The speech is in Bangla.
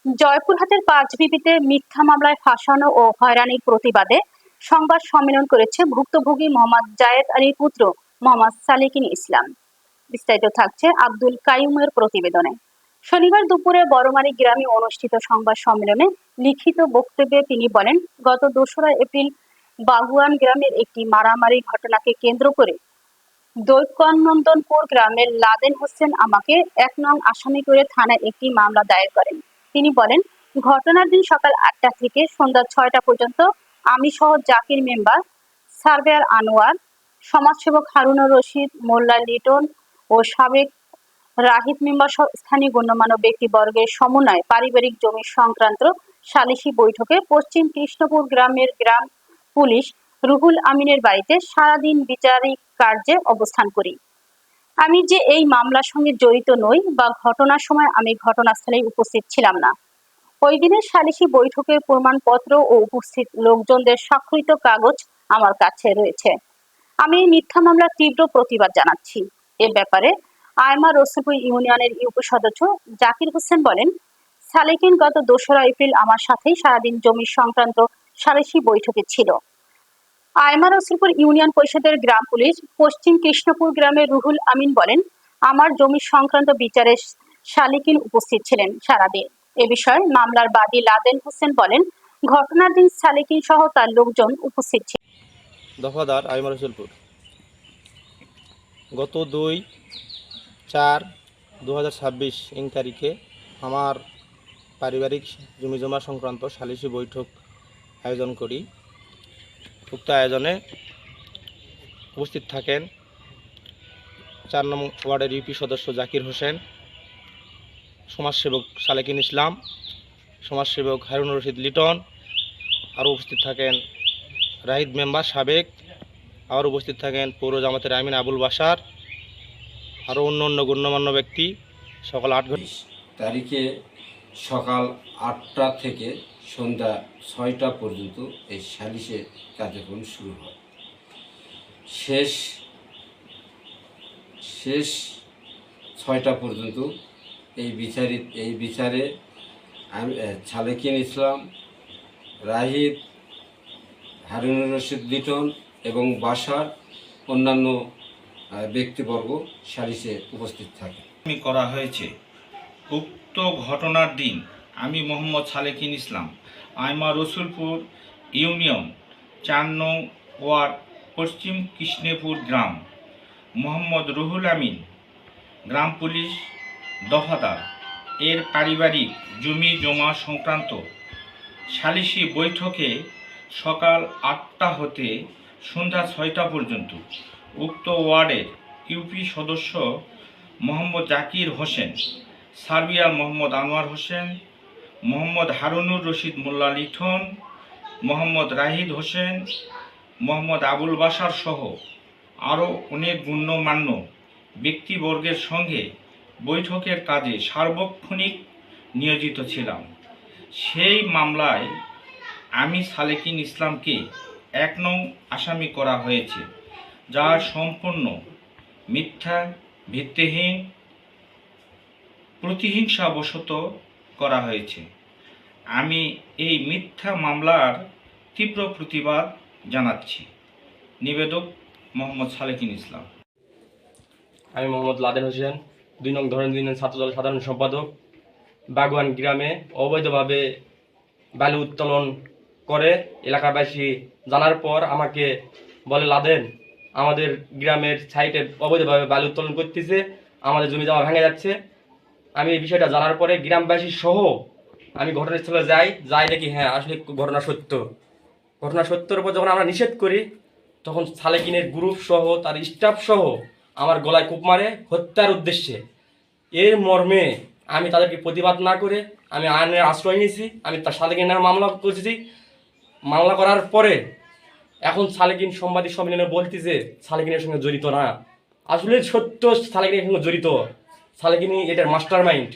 জয়পুরহাটের পাঁচবিবিতে মিথ্যা মামলায় ফাঁসানো ও হয়রানির প্রতিবাদে সংবাদ সম্মেলন করেছে ভুক্তভোগী মোহাম্মদ জায়েদ আলীর পুত্র মোহাম্মদ সালেকিন ইসলাম। বিস্তারিত থাকছে আব্দুল কাইয়ুমের প্রতিবেদনে। শনিবার দুপুরে বড়মারী গ্রামে অনুষ্ঠিত সংবাদ সম্মেলনে লিখিত বক্তব্যে তিনি বলেন, গত ২রা এপ্রিল বাগুয়ান গ্রামের একটি মারামারি ঘটনাকে কেন্দ্র করে দৈকনন্দনপুর গ্রামের লাদেন হোসেন আমাকে ১ নং আসামি করে থানায় একটি মামলা দায়ের করেন। তিনি বলেন, ঘটনার দিন সকাল ৮টা থেকে সন্ধ্যা ৬টা পর্যন্ত আমি সহ জাকির মেম্বার, সার্ভেয়ার আনোয়ার, সমাজসেবক হারুনুর রশিদ, মোল্লা লিটন ও সাবেক রাহিদ মেম্বার সহ স্থানীয় গণ্যমান্য ব্যক্তিবর্গের সমন্বয়ে পারিবারিক জমি সংক্রান্ত সালিশি বৈঠকে পশ্চিম কৃষ্ণপুর গ্রামের গ্রাম পুলিশ রুহুল আমিনের বাড়িতে সারাদিন বিচারিক কার্যে অবস্থান করি। আমি যে এই মামলার সঙ্গে জড়িত নই বা ঘটনার সময় আমি ঘটনাস্থলে উপস্থিত ছিলাম না। ওই দিনের সালিশি বৈঠকের প্রমাণপত্র ও উপস্থিত লোকজনদের স্বাক্ষরিত কাগজ আমার কাছে রয়েছে। আমি এই মিথ্যা মামলার তীব্র প্রতিবাদ জানাচ্ছি। এ ব্যাপারে আয়মা রসুলপুর ইউনিয়নের ইউপি সদস্য জাকির হোসেন বলেন, সালেকিন গত ২রা এপ্রিল আমার সাথেই সারাদিন জমি সংক্রান্ত সালিশি বৈঠকে ছিল। আয়মা রসুলপুর ইউনিয়ন পরিষদের গ্রাম পুলিশ পশ্চিম কৃষ্ণপুর গ্রামের রুহুল আমিন বলেন, আমার জমি সংক্রান্ত বিচারে সালেকিন উপস্থিত ছিলেন সারাদিন। এ বিষয়ে মামলার বাদী লাদেন হোসেন বলেন, ঘটনার দিন সালেকিন সহ তার লোকজন উপস্থিত ছিল। দফাদার আয়মা রসুলপুর গত ২/৪/২০২৬ তারিখে আমার পারিবারিক জমিজমা সংক্রান্ত সালিশি বৈঠক আয়োজন করি। উক্ত আয়োজনে উপস্থিত থাকেন ৪ নং ওয়ার্ডের ইউপি সদস্য জাকির হোসেন, সমাজসেবক সালেকিন ইসলাম, সমাজসেবক হারুনুর রশিদ লিটন, আরও উপস্থিত থাকেন রাহিদ মেম্বার সাবেক, আরও উপস্থিত থাকেন পৌর জামাতের আমিন আবুল বাসার, আরও অন্য গণ্যমান্য ব্যক্তি। সকাল ৮ তারিখে সকাল ৮টা থেকে সন্ধ্যা ৬টা পর্যন্ত এই সালিশে কার্যক্রম শুরু হয়। শেষ ৬টা পর্যন্ত এই বিচারে সালেকিন ইসলাম, রাহিদ, হারুনুর রশিদ লিটন এবং বাসার অন্যান্য ব্যক্তিবর্গ সালিশে উপস্থিত থাকে করা হয়েছে। উক্ত ঘটনার দিন আমি মোহাম্মদ সালেকিন ইসলাম, আয়মা রসুলপুর ইউনিয়ন ৪ নং ওয়ার্ড পশ্চিম কৃষ্ণপুর গ্রাম, মোহাম্মদ রুহুল আমিন গ্রাম পুলিশ দফাদার এর পারিবারিক জমি জমা সংক্রান্ত সালিশি বৈঠকে সকাল ৮টা হতে সন্ধ্যা ৬টা পর্যন্ত উক্ত ওয়ার্ডের ইউপি সদস্য মোহাম্মদ জাকির হোসেন, সার্ভেয়ার মোহাম্মদ আনোয়ার হোসেন, মোহাম্মদ হারুনুর রশিদ মোল্লা লিটন, মোহাম্মদ রাহিদ হোসেন, মোহাম্মদ আবুল বাসার সহ আরও অনেক গণ্যমান্য ব্যক্তিবর্গের সঙ্গে বৈঠকের কাজে সার্বক্ষণিক নিয়োজিত ছিলাম। সেই মামলায় আমি সালেকিন ইসলামকে ১ নং আসামি করা হয়েছে, যা সম্পূর্ণ মিথ্যা, ভিত্তিহীন, প্রতিহিংসাবশত করা হয়েছে। আমি এই মিথ্যা মামলার তীব্র প্রতিবাদ জানাচ্ছি। নিবেদক মোহাম্মদ সালেকিন ইসলাম। আমি মোহাম্মদ লাদেন হোসেন, ২ নং ধরন ইউনিয়ন ছাত্রদল সাধারণ সম্পাদক। বাগুয়ান গ্রামে অবৈধভাবে বালু উত্তোলন করে এলাকাবাসী জানার পর আমাকে বলে, লাদেন, আমাদের গ্রামের সাইটে অবৈধভাবে বালু উত্তোলন করতেছে, আমাদের জমি জমা ভেঙে যাচ্ছে। আমি এই বিষয়টা জানার পরে গ্রামবাসী সহ আমি ঘটনাস্থলে যাই দেখি হ্যাঁ আসলে ঘটনা সত্যর উপর যখন আমরা নিষেধ করি, তখন সালেকিনের গ্রুপ সহ তার স্টাফ সহ আমার গলায় কূপ মারে হত্যার উদ্দেশ্যে। এর মর্মে আমি তাদেরকে প্রতিবাদ না করে আমি আইনের আশ্রয় নিয়েছি। আমি তার সালেকিনের নামে মামলা করেছি। মামলা করার পরে এখন সালেকিন সাংবাদিক সম্মেলনে বলতেছে সালেকিনের সঙ্গে জড়িত না। আসলে সত্য সালেকিনের সঙ্গে জড়িত। সালেকিনই এটার মাস্টার মাইন্ড।